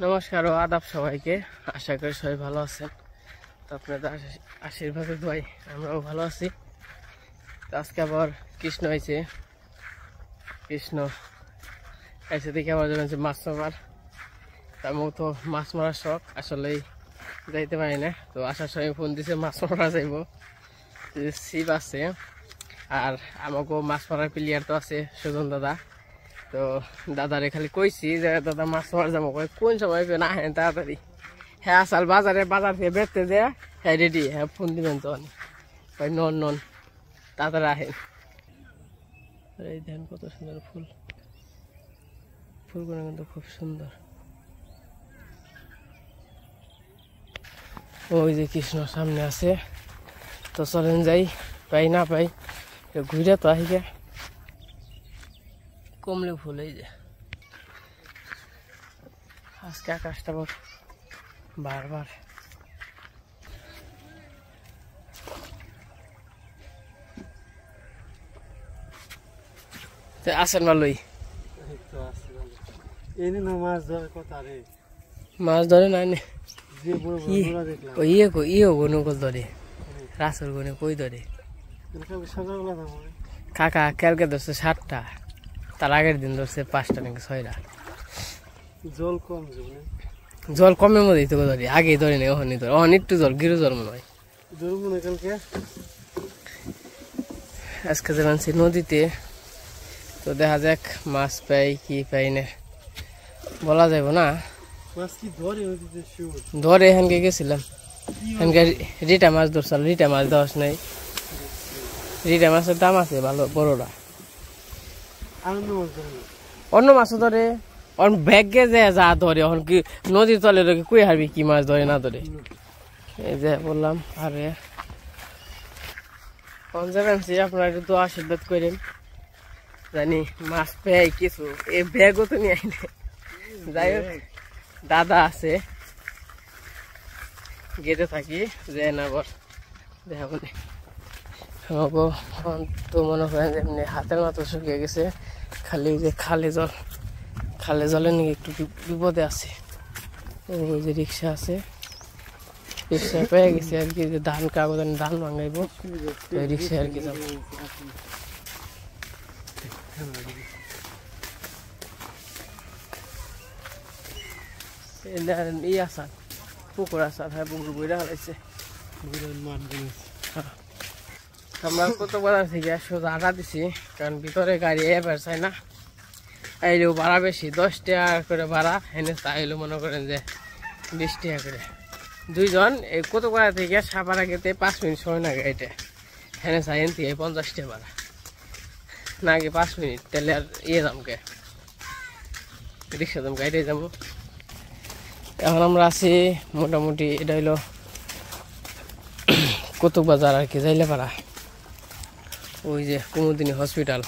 নমস্কার ও আদাব সবাইকে। আশা করি সবাই ভালো আছেন। তো আপনাদের আশীর্বাদে দোয়াই আমরাও ভালো আছি। তো আজকে আবার কৃষ্ণ হয়েছে, কৃষ্ণ এসে দেখে আবার যাবেন যে মাছ মারার। তার তো মাছ মারার শখ, আসলেই যাইতে পারি না। তো আসার সময় ফোন দিছে মাছ মারা যাইব, ছিপ আছে আর আমাকেও মাছ মারার প্লেয়ার তো আছে সুজন দাদা। তো দাদারে খালি কইছি যে দাদা মাছ মার যাবো, কোন সময় না হ্যাঁ তাড়াতাড়ি হ্যাঁ আসাল বাজার থেকে বেরতে দেয়া হ্যাঁ রেডি, হ্যাঁ ফোন দিবেন তো ভাই নন তাড়াতাড়ি আহেন। এই দেখেন কত সুন্দর ফুলগুলো কিন্তু খুব সুন্দর। ওই যে কৃষ্ণ সামনে আছে, তো চলেন যাই, পাই না পাই ঘুরে তো আহিকে কমলে ফুল। এই যে আজকে আকাশটা বারবার আসেন ভালোই। মাছ ধরে না ইয়ে গনু কল ধরে, রাসের গনে কই ধরে কাকা কালকে ধরছে 7টা, তার আগের দিন ধরছে 5টা নাকি 6টা। জল কমের মধ্যেই তো ধরি, আগেই ধরে নেই ওখানে ধরে, ওখানে একটু জল গিরু জল মনে হয়। আজকে যাচ্ছি নদীতে, তো দেখা যাক মাছ পাই কি পাই না বলা যাইব না। ধরে এখানকে গেছিলাম, এখানকে রিটা মাছ ধরছিল, রিটা মাছ দেওয়াস নাই। রিটা মাছের দাম আছে ভালো বড়রা, অন্য মাছও ধরে ব্যাগে যা ধরে এখন কি নদীর তলে কুই হারবি কি মাছ ধরে না ধরে। এই যে বললাম আরে আপনারা একটু আশীর্বাদ করেন জানি মাছ পেয়ে কিছু, এই ব্যাগও তো নিয়ে আইনে। যাই হোক দাদা আছে গেটে থাকি যে না বল দেখা বলে আমাকে তো মনে করেন যে এমনি হাতের মতো শুকিয়ে গেছে, খালি যে খালে জলে নাকি একটু বিপদে আছে। ওই যে রিক্সা আছে, রিক্সা পেয়ে গেছে আর কি, যে ধান কাগজ ধান ভাঙাইব রিক্সা আর কি যাব। ই আসার পুকুর আসার, হ্যাঁ পুকুর বইরা হারাইছে। আমরা কত বাজার থেকে সোজা আটা দিছি, কারণ ভিতরে গাড়ি এবার চাই না, আইলেও ভাড়া বেশি, 10 টাকা করে ভাড়া, এনে তাইলেও মনে করেন যে 20 টাকা করে দুইজন। এই কত বাজার থেকে সাপাড়া গেতে 5 মিনিট সময় লাগে, এটা এনে চাই এনতে 50 টাকা ভাড়া না, আগে 5 মিনিট তাহলে আর দামকে রিক্সা দাম গাড়িতে যাবো। এখন আমরা আছি মোটামুটি, এটা হইলো কতক বাজার আর কি, যাইলে পারা ওই যে কুমুদিনী হসপিটাল,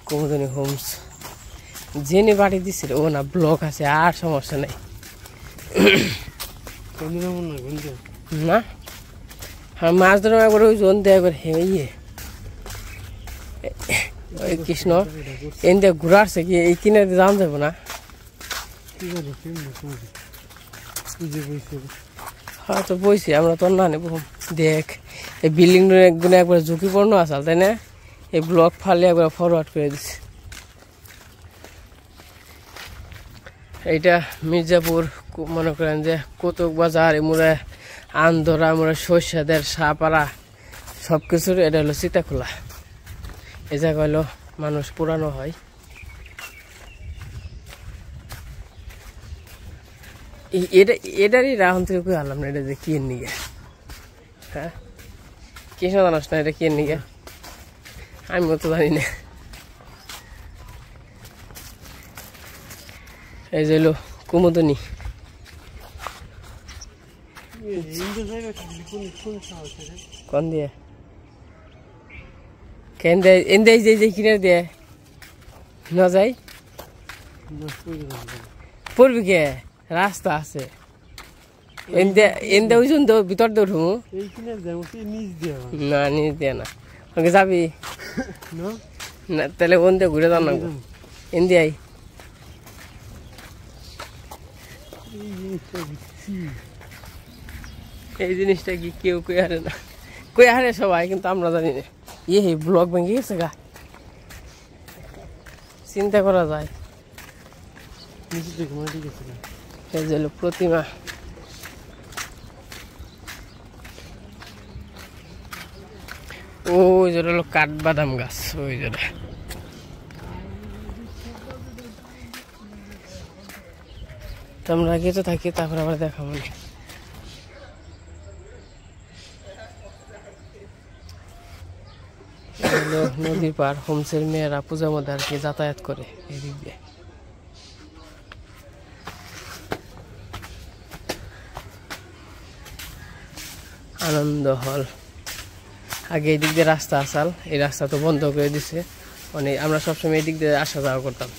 কুমুদিনী হোমস জেনে বাড়ি দিছিল ও না, ব্লক আছে আর সমস্যা নেই না। হ্যাঁ মাছ ধরে একবার ওই জোন দেয় একবার ইয়ে ওই কৃষ্ণ এন দিয়ে ঘুরাচ্ছে কি, এই কিনে যাওয়া যাবো না। হ্যাঁ তো বইছি আমরা তো না নেব। দেখ এই বিল্ডিং গুলো একবার ঝুঁকিপূর্ণ আসাল তাই না, এই ব্লক ফালে একবার ফরওয়ার্ড করে দিচ্ছে। এইটা মির্জাপুর মনে করেন যে কতক বাজার, এমরা আন্দোরা, এমরা সর্ষাদের সাপাড়া সব কিছুর এটা হলো সীতাখোলা। এই জায়গা হলো মানুষ পুরানো হয়। এটারই রাহন থেকে কই আনলাম না, এটা যে কি নিগে, হ্যাঁ কৃষ্ণ জানাস না এটা কি নিগে, আমি তো জানি না। এই যে হলো কুমুদিনী, কোন দিয়ে কেন দেয় এন দেয় যে কিনে দিয়ে না যাই পড়বি কে, রাস্তা আছে এনদে ওই জন্য ভিতর দিয়ে উঠবো না, নিচ দিয়ে না ওকে যাবি না, তাহলে ওন দিয়ে ঘুরে যান না এন দিয়ে এই জিনিসটা কি কেউ কই হারে না, কই হারে সবাই, কিন্তু আমরা জানি না। এই ব্লক ভেঙে গেছে গা, চিন্তা করা যায়। এই যে প্রতিমা, ওই যে হলো কাঠবাদাম গাছ, ওই যে আমরা আগে তো থাকি, তারপর আবার দেখাবো না। নদীর পার, হোমসের মেয়েরা পূজার মধ্যে আর কি যাতায়াত করে এদিক দিয়ে। আনন্দ হল, আগে এই দিক দিয়ে রাস্তা আসাল, এই রাস্তা তো বন্ধ করে দিছে, মানে আমরা সবসময় এই দিক দিয়ে আসা যাওয়া করতাম।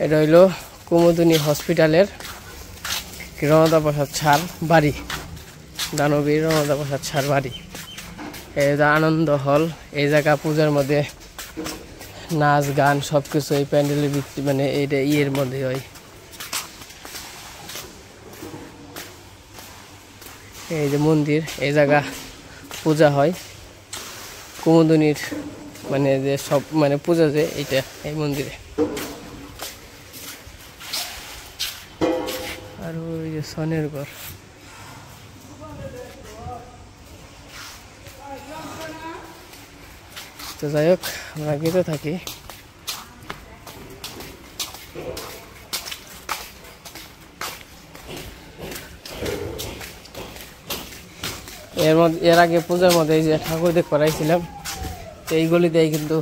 এটা হইলো কুমুদিনী হসপিটালের রণদা প্রসাদ ছাড় বাড়ি, দানবীর রণদা প্রসাদ ছাড় বাড়ি। এই আনন্দ হল, এই জায়গা পূজার মধ্যে নাচ গান সবকিছু এই প্যান্ডেলের ভিত্তি, মানে এইটা ইয়ের মধ্যে হয়। এই যে মন্দির, এই জায়গা পূজা হয় কুমুদিনীর, মানে যে সব মানে পূজা যে এইটা এই মন্দিরে। আর ওই যে সনের ঘর। তো যাই হোক, আমরা গেতে থাকি। এর আগে পূজার মধ্যে এই যে ঠাকুর দেখ করাইছিলাম, এই গলিতেই কিন্তু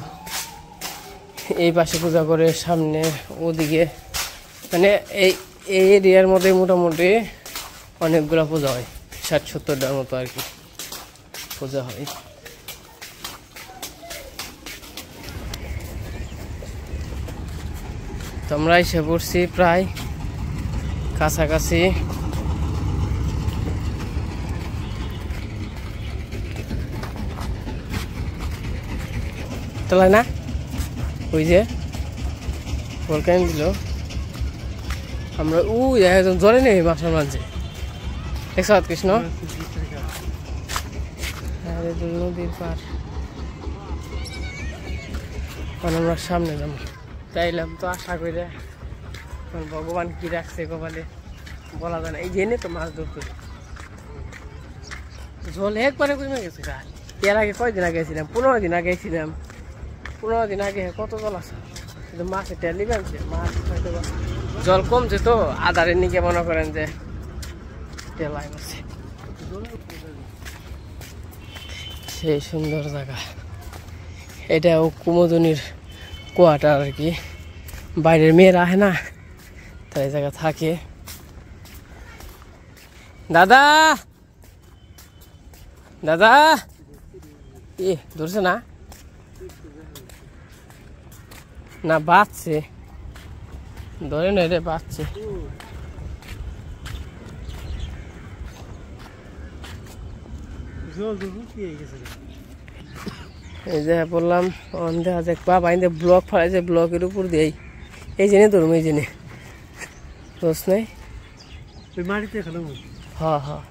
এই পাশে পূজা করে, সামনে ওদিকে, মানে এই এরিয়ার মধ্যে মোটামুটি অনেকগুলো পূজা হয়, 60-70টার মতো আর কি পূজা হয়। তোমরা এসে পড়ছি প্রায় কাছাকাছি। তোলাই না ওই যে বলকেন দিল, আমরা একজন জলে নেই মাসার মাঝে, দেখছ কৃষ্ণ নদীর পার। আমরা সামনে যাবো চাইলাম, তো আশা করে ভগবান কি রাখছে কপালে বলা যায় না। এই জেনে তো মাছ ধরতে জল একবারে কমে গেছে গা। এর আগে কয়দিন আগে গেছিলাম, 15 দিন আগে গেছিলাম, 15 দিন আগে কত জল আছে, কিন্তু মাছের টেলি বানছে, মাছ হয়তো জল কমছে তো আধারের নিকে মনে করেন যে টেলাই বসে। সেই সুন্দর জায়গা এটা, কুমুদিনীর কোয়ার্টার আর কি, বাইরের মেয়েরা আহে না, তাই এই জায়গা থাকে। দাদা দাদা ধরছে না, না বাঁচছে, ধরে না রে, বাঁচছে। এই যে বললাম দেখা যাক, বাবা এই ব্লক ফাড়াইছে, ব্লকের উপর দিয়ে এই জেনে ধরুম, এই জেনে দোষ নেই। হ্যাঁ হ্যাঁ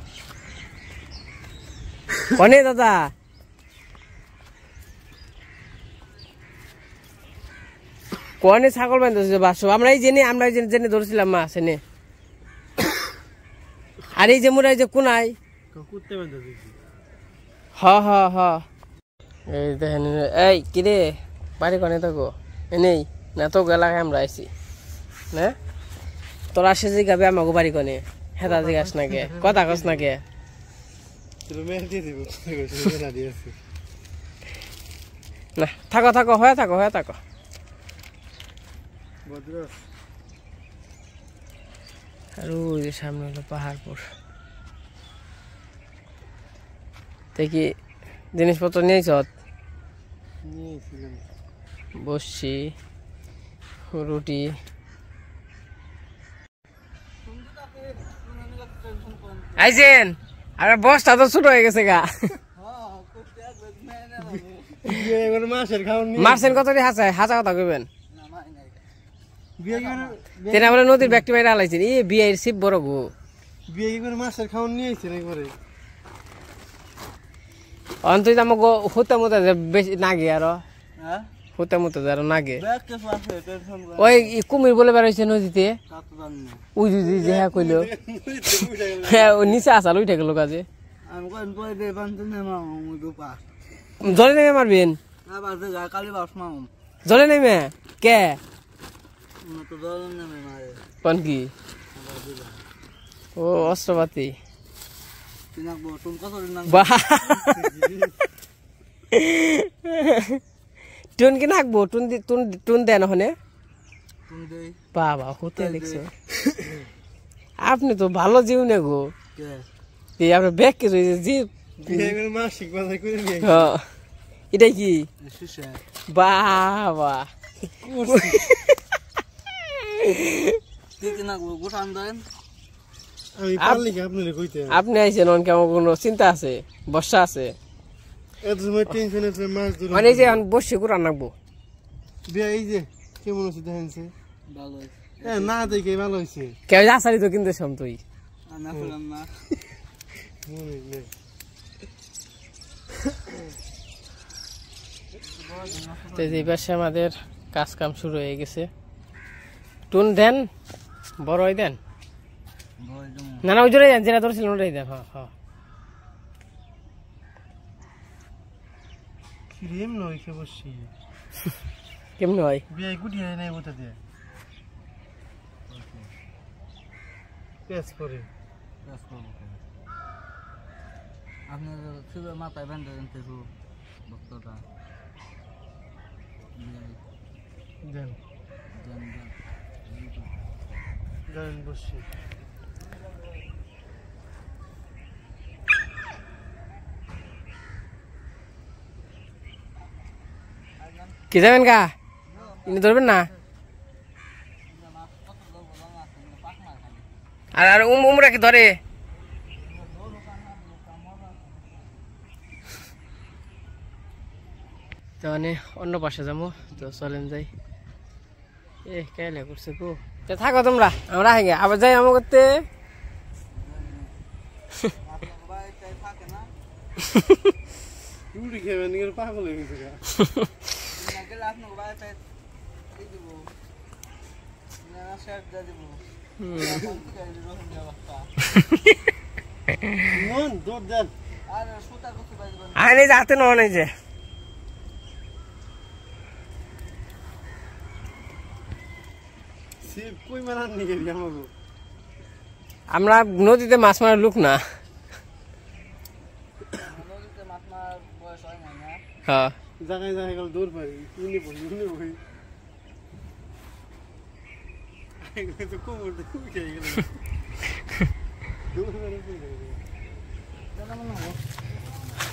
কনে দাদা, কনে ছাগল বাঁধছে বাসো, আমরা এই জেনে, আমরা জেনে ধরছিলাম মাছ এনে। আর এই যে মোরা এই যে কোনাই, হ্যাঁ হ্যাঁ হ্যাঁ এই দেখেন। এই কিরে বাড়ি কনে থাকো এনেই না, তো এলাকায় আমরা আইছি না, তোরা সে জিগাবে আমাকে বাড়ি কনে, হেতা জিগাস না কে, কথা কস না কে। না থাকো থাকো, হয়ে থাকো, হয়ে থাকো। আর ওই যে সামনে হলো পাহাড়পুর। দেখি জিনিসপত্র নিয়েছ, বসছি, রুটি। আইছেন আর বসটা তো ছোট হয়ে গেছে গা। মারছেন কত হাঁচায়, হাঁচা কথা কইবেন তেনা বলে নদীর ব্যক্তি মাইরা আলাইছেন এই বিয়ের শিব বড় গো বিয়ে কি করে মাছের খাওয়ান নিয়ে আইছেন একবারে অন্তত আমাকে হতে মতো বেশি নাগে আরো হ্যাঁ হতে মতো আরো নাগে ব্যাগ কিছু আছে টেনশন করে ওই কুমির বলে বেরোইছে নদীতে তা তো জানি না ওই যে হ্যাঁ কইলো হ্যাঁ ও নিচে আসাল উঠে গেল কাজে আমি কই দে বানতে নেমা দুপা জলে নেমে মারবেন না বাজে গা কালি বাস মাম জলে নেমে কে না তো দল নেমে মারে কোন কি ও অস্ত্রপাতি তিনাক বো তুমি কত দিন বাহ টুন কি নাকবো টুন দেন ওখানে তুমি দেই বাবা হতে দেখছো আপনি তো ভালো জীব নে গো কে এই আপনার ব্যাগ কিছু জীব বিয়ে করে মাসিক বাজার করে নিয়ে হ্যাঁ এটা কি শিশা বাবা তিনাক বো গুটান দেন আমি পারলি কি আপনারে কইতে আপনি আইছেন অন কেমন কোনো চিন্তা আছে বর্ষা আছে এত সময় টেনশন আছে মাছ ধরে মানে এই যে বসে গুড়া নাকবো বিয়ে এই যে কেমন আছে দেখেনছে ভালো হইছে না দেখে ভালো হইছে কেউ আসারি তো কিনতে সম তুই না ফেলাম না মনে নেই তো এই পাশে আমাদের কাজ কাম শুরু হয়ে গেছে টুন দেন বড়ই দেন না না ওই জোরে দেন যেটা ধরছিলেন ওটাই দেন হ্যাঁ হ্যাঁ ক্রিম নয় কে বসছি কেমনি হয় বিয়ে গুটিয়ে নাই বলতে দিয়ে পেস করে আপনার শুধু মাথায় ব্যান্ড জানতে বক্তটা দেন দেন বসছি কি যাবেন গা ইনি ধরবেন না আর আর উমরা কি ধরে তো মানে অন্য পাশে যাবো তো চলেন যাই এ কেলে করছে গো তো থাকো তোমরা আমরা আগে আবার যাই আমার করতে উড়ি খেয়ে নিয়ে পাগল হয়ে গেছে আরে যাতে নয় নাই যে আমরা নদীতে মাছ মারার লোক না হ্যাঁ জায়গায় জায়গায় গেল দৌড় পারি ইনি বই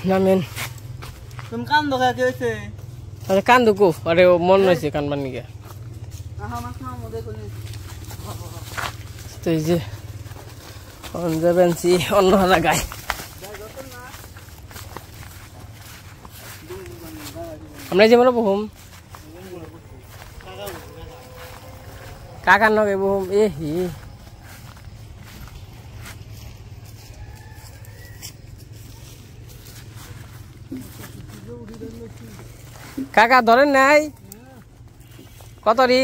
নামেন তুমি কান দোকা কে হইছে আরে কান দুকো আরে ও মন হইছে কানবার নিকে আহা মাছ না মদে কলি তো এই যে অন যাবেনছি অন্য জায়গায় আমরা যে মনে বহুম কাকার নগে বহুম এ হি কাকা ধরেন নাই কত রি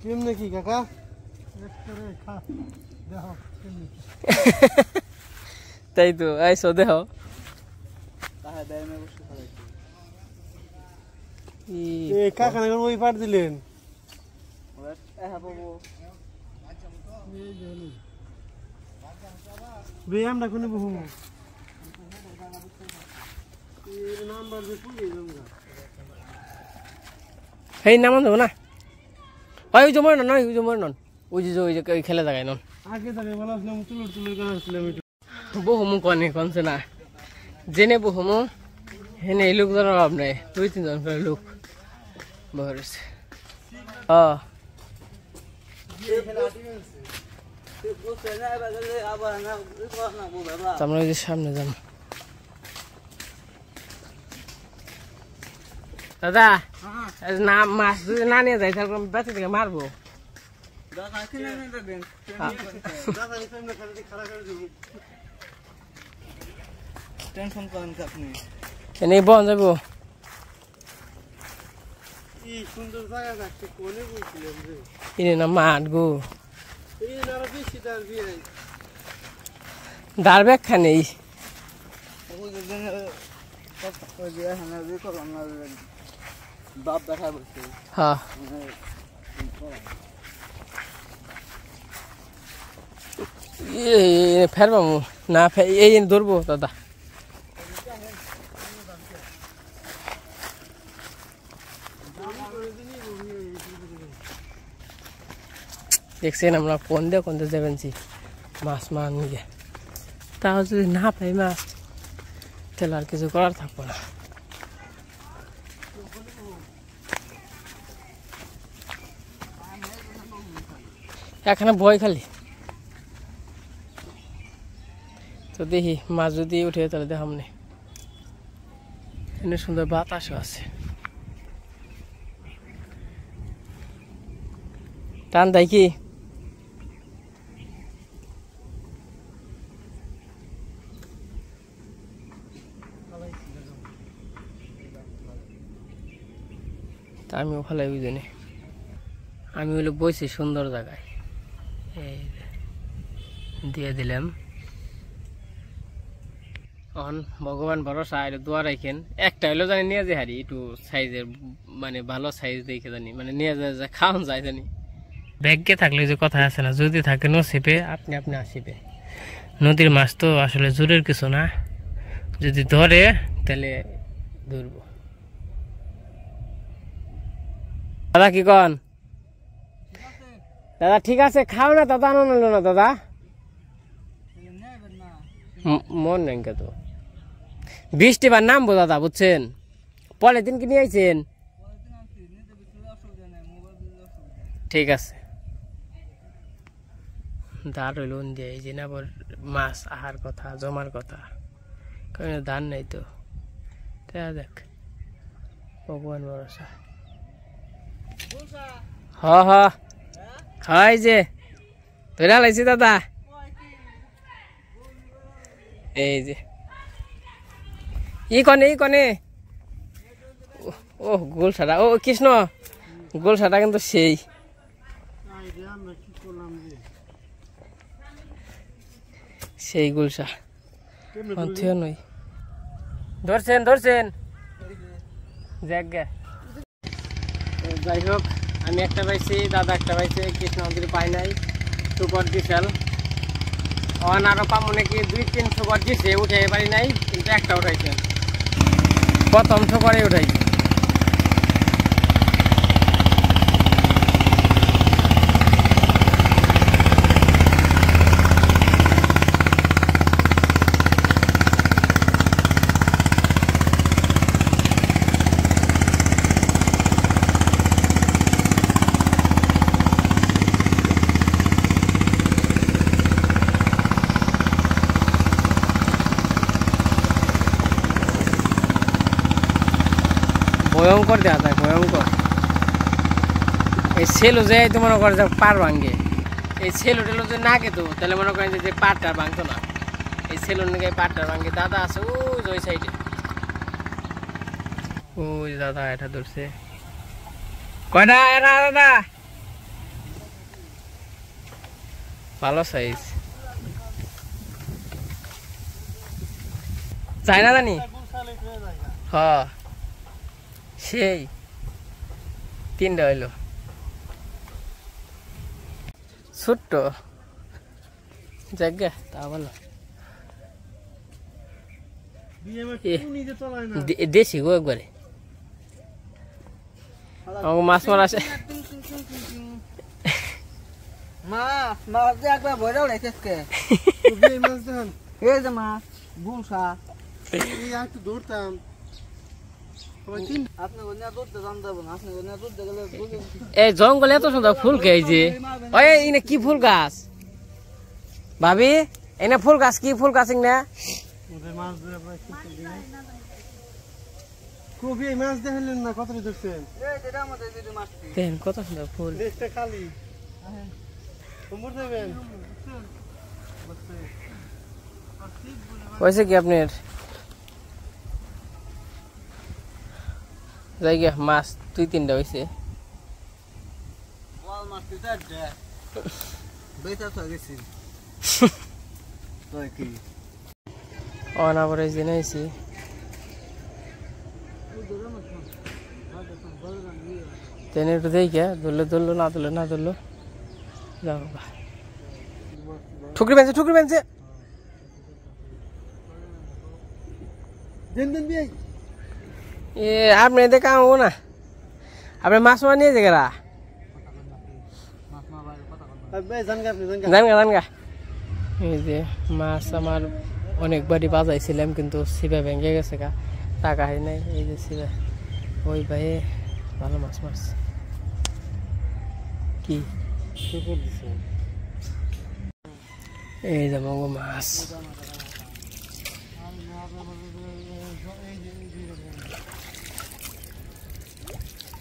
কেমনে কি কাকা তাই তো আইসো দেহ কাকা ওই পার দিলেন আমরা কোনে বহু সেই নামান যাবো না ওই জমর নন ওই জমর নন ওই যে খেলে জায়গায় নন আগে জায়গায় বলা আসলাম তুলুর গান আসলাম বহুমু কনে কনছে না জেনে বহুমু হেনে এই লোকজনের অভাব নাই 2-3 জন করে লোক বহরেছে আমরা ওই যে সামনে যাবো। দাদা না মাছ যদি না নিয়ে যাই তাহলে বেঁচে থেকে মারবো। টেনশন করেন আপনি, এনে বন যাবো। এই সুন্দর জায়গা থাকতে কোনে বলছিলাম রে, এনে না মাঠ গো, এই নারা বেশি তার বিয়ে দাঁড় ব্যাখ্যা নেই। বাপ দেখা বলছে হ্যাঁ ফেরবো না, এই ধরবো দাদা। দেখছেন আমরা কোন দিয়ে যাবেনছি মাছ মান নিয়ে, তাও যদি না পাই মাছ তাহলে আর কিছু করার থাকবো না। এখানে ভয় খালি তো দেখি মাছ যদি উঠে তাহলে দেখাম নি। এখানে সুন্দর বাতাসও আছে, টান দেয় কি তা আমিও ফেলাই বুঝিনি। আমি হলো বইছি সুন্দর জায়গায়, এই দিয়ে দিলাম। এখন ভগবান ভরসা এটা দোয়া রাখেন, একটা হইলো জানি নিয়ে যায় হারি একটু সাইজের, মানে ভালো সাইজ দেখে জানি, মানে নিয়ে যায় খাওয়ান যায় জানি। ব্যাগে থাকলে যে কথা আছে না, যদি থাকে নসিবে আপনি আপনি আসিবে। নদীর মাছ তো আসলে জোরের কিছু না, যদি ধরে তাহলে ধরবো। দাদা কি কন? দাদা ঠিক আছে, খাও না দাদা, আনন্দ না দাদা, মন নেই তো বৃষ্টি বার নামবো দাদা, বুঝছেন? পরের দিন কি নিয়ে আইছেন? ঠিক আছে, ধার হইল দিয়ে এই যে না মাছ আহার কথা, জমার কথা, কারণ ধান নেই তো। দেখ ভগবান ভরসা। হ হ খাই যে ধরে লাইছি দাদা, এই যে ই কনে ও গোলসাটা, ও কৃষ্ণ গোলসাটা কিন্তু সেই সেই গোলসা নই। ধরছেন যাই হোক, আমি একটা পাইছি, দাদা একটা পাইছে, কৃষ্ণ নদীর পাই নাই। সুপার বিশাল অন আরো পাবো নাকি, 2-3 সুপার দিছে, উঠে পারি নাই, কিন্তু একটা উঠাইছে, প্রথম সুপারে উঠাইছে। ভয়ঙ্কর দেওয়া যায়, ভয়ঙ্কর। এই সেলু যে তো মনে করে যে পার ভাঙ্গে, এই সেলু টেলু যদি না খেতো তাহলে মনে করেন যে পাটটা ভাঙতো না। এই সেলুর নাকি পাটটা ভাঙ্গে। দাদা আছে ওই সাইডে, ওই দাদা এটা ধরছে কয়টা এরা দাদা, ভালো সাইজ চাই না জানি। হ সেই 3টা হইলো, ছোট্ট জায়গা তা ভালো। দেশি গো একবারে মাছ মারা আছে। এই জঙ্গলে এত সুন্দর ফুল খেয়েছে, কি ফুল গাছ ভাবি এনে ফুল গাছ কি ফুল গাছ না কবি এই মাছ দেখলেন না কত ধরছেন দেখেন কত সুন্দর ফুল দেশটা খালি তোমরা দেবেন হয়েছে কি আপনার জায়গা মাছ 2-3টা হয়েছে অনাবরে জেনেছি তেনে একটু দেখে ধরলো না ধরলো যাও ঠুকরি বেঁচে এ আপনি দেখা না আপনি মাছ মার নিয়ে যারা জানগা এই যে মাছ আমার অনেকবারই বাজাইছিলাম কিন্তু সিবা ভেঙে গেছে গা টাকা হয় নাই এই যে সিবা ওই ভাই ভালো মাছ মারছে কি এই যে মঙ্গো মাছ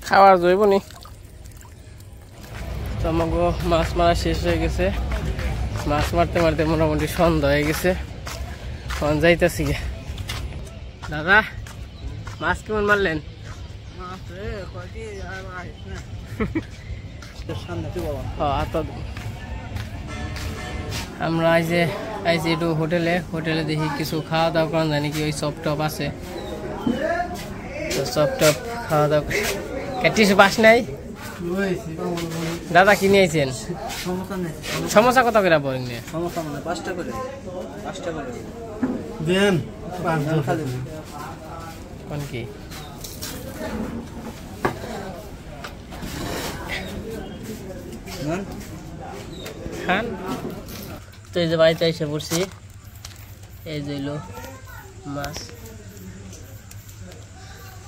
খাওয়ার জৈব নি তো আমাকে মাছ মারা শেষ হয়ে গেছে মাছ মারতে মারতে মোটামুটি সন্ধ্যা হয়ে গেছে এখন যাইতেছি গে দাদা মাছ কেমন মারলেন আমরা আইছি একটু হোটেলে দেখি কিছু খাওয়া দাওয়া করা যায় নাকি ওই চপ টপ আছে তো চপ টপ খাওয়া দাওয়া টিসু বাস নাই দাদা কি নিয়েছেন সমস্যা কত করে পড়েন কোন কি খান তো এই যে বাড়িতে এসে পড়ছি এই যে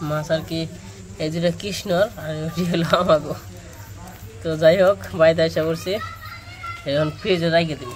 মাছ আর কি এই যেটা কৃষ্ণর আর ওটি হলো আমাগো তো যাই হোক বাড়িতে এসে পড়ছি এখন ফ্রিজে রাখে দিন